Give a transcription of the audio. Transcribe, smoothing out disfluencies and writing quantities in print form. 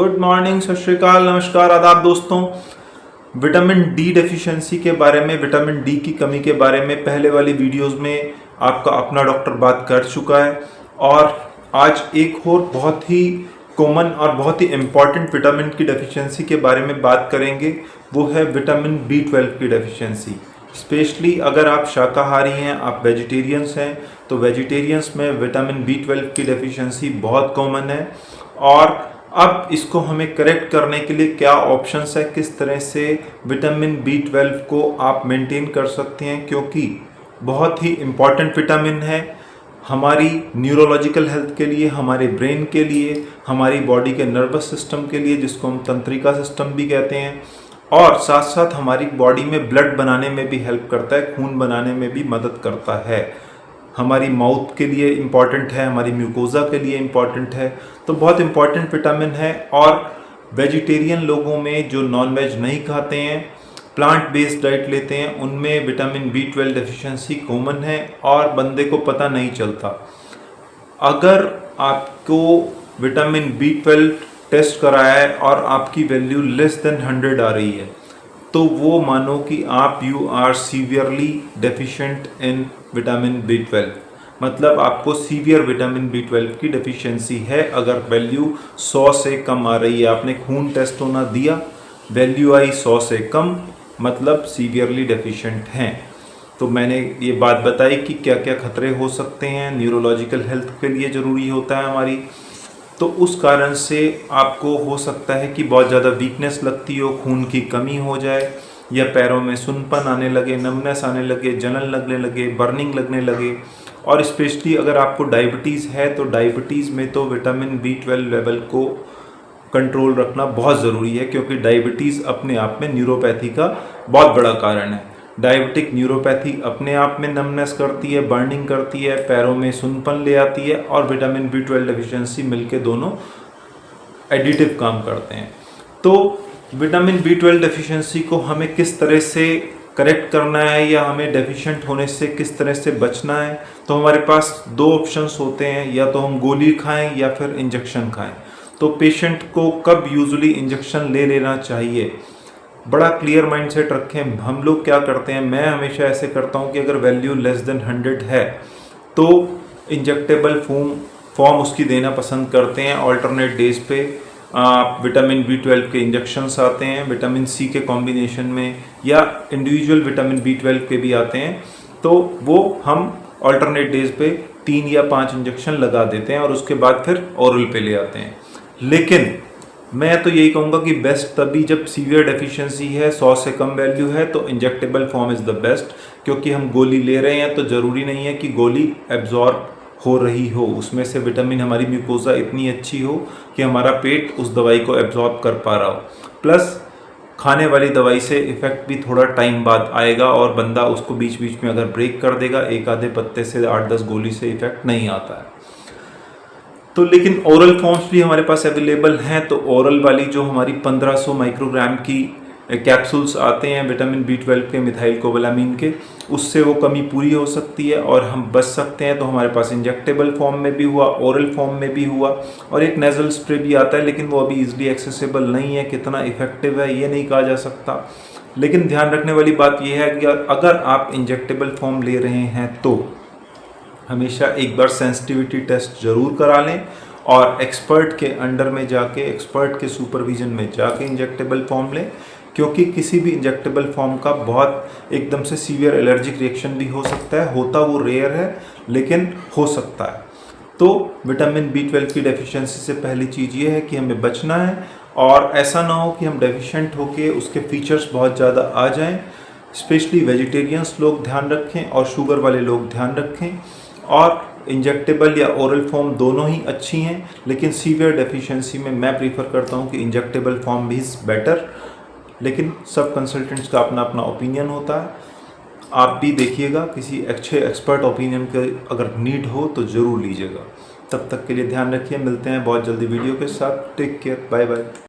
Good morning, सत श्री अकाल, नमस्कार, आदाब दोस्तों। विटामिन डी डेफिशिएंसी के बारे में, विटामिन डी की कमी के बारे में पहले वाली वीडियोस में आपका अपना डॉक्टर बात कर चुका है और आज एक और बहुत ही कॉमन और बहुत ही इम्पॉर्टेंट विटामिन की डेफिशिएंसी के बारे में बात करेंगे। वो है विटामिन B12 की डेफिशिएंसी। स्पेशली अगर आप शाकाहारी हैं, आप वेजिटेरियंस हैं, तो वेजिटेरियंस में विटामिन B12 की डेफिशिएंसी बहुत कॉमन है। और अब इसको हमें करेक्ट करने के लिए क्या ऑप्शंस है, किस तरह से विटामिन B12 को आप मेंटेन कर सकते हैं, क्योंकि बहुत ही इम्पॉर्टेंट विटामिन है हमारी न्यूरोलॉजिकल हेल्थ के लिए, हमारे ब्रेन के लिए, हमारी बॉडी के नर्वस सिस्टम के लिए, जिसको हम तंत्रिका सिस्टम भी कहते हैं, और साथ साथ हमारी बॉडी में ब्लड बनाने में भी हेल्प करता है, खून बनाने में भी मदद करता है। हमारी माउथ के लिए इम्पॉर्टेंट है, हमारी म्यूकोजा के लिए इम्पॉर्टेंट है, तो बहुत इम्पॉर्टेंट विटामिन है। और वेजिटेरियन लोगों में जो नॉनवेज नहीं खाते हैं, प्लांट बेस्ड डाइट लेते हैं, उनमें विटामिन B12 डेफिशिएंसी कॉमन है और बंदे को पता नहीं चलता। अगर आपको विटामिन B12 टेस्ट कराया है और आपकी वैल्यू लेस देन 100 आ रही है, तो वो मानो कि आप you are severely deficient in vitamin B12, मतलब आपको सीवियर विटामिन B12 की डेफिशिएंसी है। अगर वैल्यू 100 से कम आ रही है, आपने खून टेस्ट होना दिया, वैल्यू आई 100 से कम, मतलब सीवियरली डेफिशिएंट हैं। तो मैंने ये बात बताई कि क्या क्या खतरे हो सकते हैं, न्यूरोलॉजिकल हेल्थ के लिए ज़रूरी होता है हमारी। तो उस कारण से आपको हो सकता है कि बहुत ज़्यादा वीकनेस लगती हो, खून की कमी हो जाए, या पैरों में सुनपन आने लगे, नमनेस आने लगे, जलन लगने लगे, बर्निंग लगने लगे। और स्पेशली अगर आपको डायबिटीज़ है, तो डायबिटीज़ में तो विटामिन B12 लेवल को कंट्रोल रखना बहुत ज़रूरी है, क्योंकि डायबिटीज़ अपने आप में न्यूरोपैथी का बहुत बड़ा कारण है। डायबिटिक न्यूरोपैथी अपने आप में नमनेस करती है, बर्निंग करती है, पैरों में सुनपन ले आती है, और विटामिन B12 डेफिशिएंसी मिलके दोनों एडिटिव काम करते हैं। तो विटामिन B12 डेफिशिएंसी को हमें किस तरह से करेक्ट करना है, या हमें डेफिशिएंट होने से किस तरह से बचना है, तो हमारे पास दो ऑप्शंस होते हैं, या तो हम गोली खाएं या फिर इंजेक्शन खाएं। तो पेशेंट को कब यूजुअली इंजेक्शन ले लेना चाहिए, बड़ा क्लियर माइंडसेट रखें। हम लोग क्या करते हैं, मैं हमेशा ऐसे करता हूं कि अगर वैल्यू लेस देन 100 है तो इंजेक्टेबल फॉर्म उसकी देना पसंद करते हैं। ऑल्टरनेट डेज पे विटामिन B12 के इंजेक्शंस आते हैं, विटामिन C के कॉम्बिनेशन में, या इंडिविजुअल विटामिन B12 के भी आते हैं। तो वो हम ऑल्टरनेट डेज पे 3 या 5 इंजेक्शन लगा देते हैं और उसके बाद फिर ओरल पे ले आते हैं। लेकिन मैं तो यही कहूँगा कि बेस्ट तभी जब सीवियर डेफिशिएंसी है, 100 से कम वैल्यू है, तो injectable form is the best. क्योंकि हम गोली ले रहे हैं तो ज़रूरी नहीं है कि गोली एब्जॉर्ब हो रही हो, उसमें से विटामिन, हमारी म्यूकोजा इतनी अच्छी हो कि हमारा पेट उस दवाई को एब्जॉर्ब कर पा रहा हो। प्लस खाने वाली दवाई से इफ़ेक्ट भी थोड़ा टाइम बाद आएगा, और बंदा उसको बीच बीच में अगर ब्रेक कर देगा, एक आधे पत्ते से 8-10 गोली से इफ़ेक्ट नहीं आता है। तो लेकिन ओरल फॉर्म्स भी हमारे पास अवेलेबल हैं। तो ओरल वाली जो हमारी 1500 माइक्रोग्राम की कैप्सूल्स आते हैं विटामिन B12 के, मिथाइल कोबालामीन के, उससे वो कमी पूरी हो सकती है और हम बच सकते हैं। तो हमारे पास इंजेक्टेबल फॉर्म में भी हुआ, ओरल फॉर्म में भी हुआ, और एक नेज़ल स्प्रे भी आता है, लेकिन वो अभी ईजिली एक्सेसिबल नहीं है। कितना इफेक्टिव है ये नहीं कहा जा सकता। लेकिन ध्यान रखने वाली बात यह है कि अगर आप इंजेक्टेबल फॉर्म ले रहे हैं तो हमेशा एक बार सेंसिटिविटी टेस्ट ज़रूर करा लें, और एक्सपर्ट के अंडर में जाके, एक्सपर्ट के सुपरविजन में जाके इंजेक्टेबल फॉर्म लें। क्योंकि किसी भी इंजेक्टेबल फॉर्म का बहुत एकदम से सीवियर एलर्जिक रिएक्शन भी हो सकता है, होता वो रेयर है लेकिन हो सकता है। तो विटामिन B12 की डेफिशिएंसी से पहली चीज़ ये है कि हमें बचना है, और ऐसा ना हो कि हम डेफिशिएंट होके उसके फीचर्स बहुत ज़्यादा आ जाएं। स्पेशली वेजिटेरियंस लोग ध्यान रखें, और शुगर वाले लोग ध्यान रखें। और इंजेक्टेबल या ओरल फॉर्म दोनों ही अच्छी हैं, लेकिन सीवियर डेफिशिएंसी में मैं प्रीफर करता हूं कि इंजेक्टेबल फॉर्म भी इज़ बेटर। लेकिन सब कंसल्टेंट्स का अपना अपना ओपिनियन होता है। आप भी देखिएगा, किसी अच्छे एक्सपर्ट ओपिनियन के अगर नीड हो तो ज़रूर लीजिएगा। तब तक के लिए ध्यान रखिए, मिलते हैं बहुत जल्दी वीडियो के साथ। Take care, bye bye.